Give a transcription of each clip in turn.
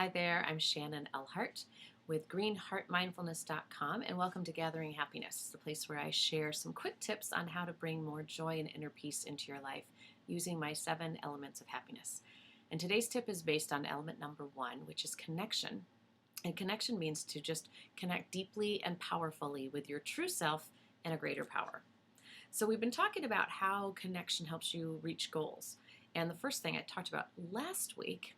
Hi there, I'm Shannon Elhart with greenheartmindfulness.com, and welcome to Gathering Happiness, the place where I share some quick tips on how to bring more joy and inner peace into your life using my 7 elements of happiness. And today's tip is based on element number 1, which is connection. And connection means to just connect deeply and powerfully with your true self and a greater power. So we've been talking about how connection helps you reach goals. And the first thing I talked about last week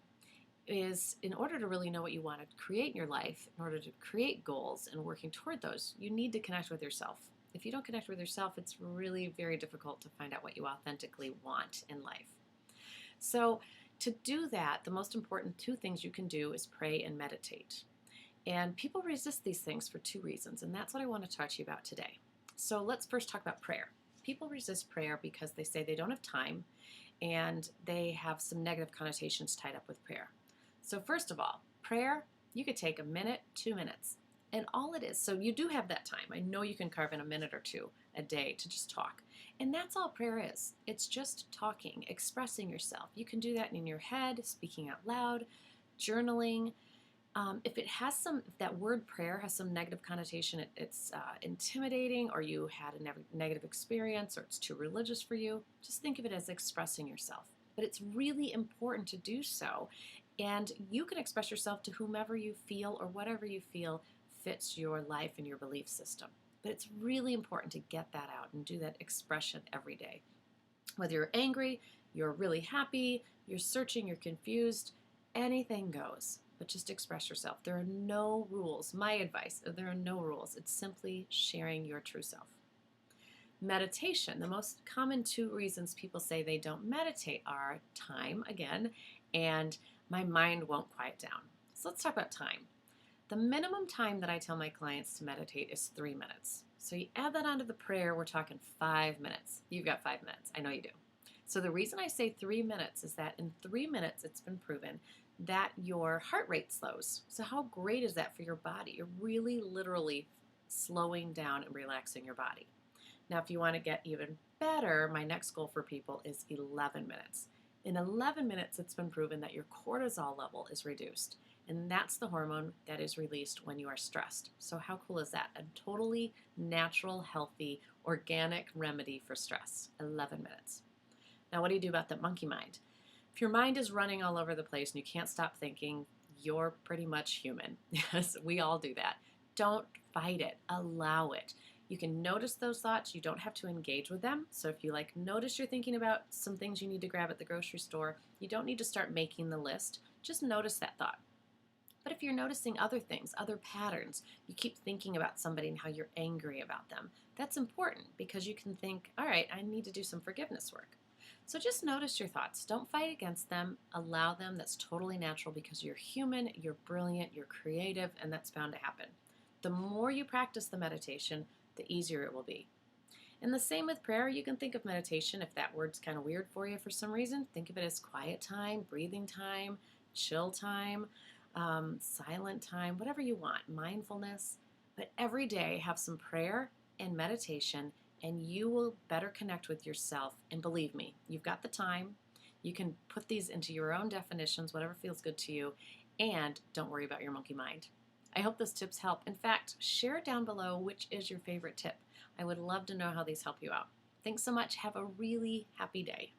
is, in order to really know what you want to create in your life, in order to create goals and working toward those, you need to connect with yourself. If you don't connect with yourself, it's really very difficult to find out what you authentically want in life. So to do that, the most important 2 things you can do is pray and meditate. And people resist these things for 2 reasons, and that's what I want to talk to you about today. So let's first talk about prayer. People resist prayer because they say they don't have time and they have some negative connotations tied up with prayer. So first of all, prayer, you could take a minute, 2 minutes, and all it is. So you do have that time. I know you can carve in a minute or 2 a day to just talk. And that's all prayer is. It's just talking, expressing yourself. You can do that in your head, speaking out loud, journaling. If that word prayer has some negative connotation, it's intimidating, or you had a negative experience, or it's too religious for you, just think of it as expressing yourself. But it's really important to do so. And you can express yourself to whomever you feel or whatever you feel fits your life and your belief system. But it's really important to get that out and do that expression every day. Whether you're angry, you're really happy, you're searching, you're confused, anything goes. But just express yourself. There are no rules. My advice, there are no rules. It's simply sharing your true self. Meditation. The most common 2 reasons people say they don't meditate are time, again, and my mind won't quiet down. So let's talk about time. The minimum time that I tell my clients to meditate is 3 minutes. So you add that onto the prayer, we're talking 5 minutes. You've got 5 minutes. I know you do. So the reason I say 3 minutes is that in 3 minutes, it's been proven that your heart rate slows. So how great is that for your body? You're really literally slowing down and relaxing your body. Now, if you want to get even better, my next goal for people is 11 minutes. In 11 minutes, it's been proven that your cortisol level is reduced. And that's the hormone that is released when you are stressed. So how cool is that? A totally natural, healthy, organic remedy for stress. 11 minutes. Now, what do you do about the monkey mind? If your mind is running all over the place and you can't stop thinking, you're pretty much human. Yes, we all do that. Don't fight it. Allow it. You can notice those thoughts. You don't have to engage with them. So if you notice you're thinking about some things you need to grab at the grocery store, you don't need to start making the list. Just notice that thought. But if you're noticing other things, other patterns, you keep thinking about somebody and how you're angry about them, that's important because you can think, all right, I need to do some forgiveness work. So just notice your thoughts. Don't fight against them. Allow them. That's totally natural because you're human, you're brilliant, you're creative, and that's bound to happen. The more you practice the meditation, the easier it will be. And the same with prayer. You can think of meditation, if that word's kind of weird for you for some reason, think of it as quiet time, breathing time, chill time, silent time, whatever you want, mindfulness. But every day have some prayer and meditation, and you will better connect with yourself. And believe me, you've got the time. You can put these into your own definitions, whatever feels good to you, and don't worry about your monkey mind. I hope those tips help. In fact, share down below which is your favorite tip. I would love to know how these help you out. Thanks so much. Have a really happy day.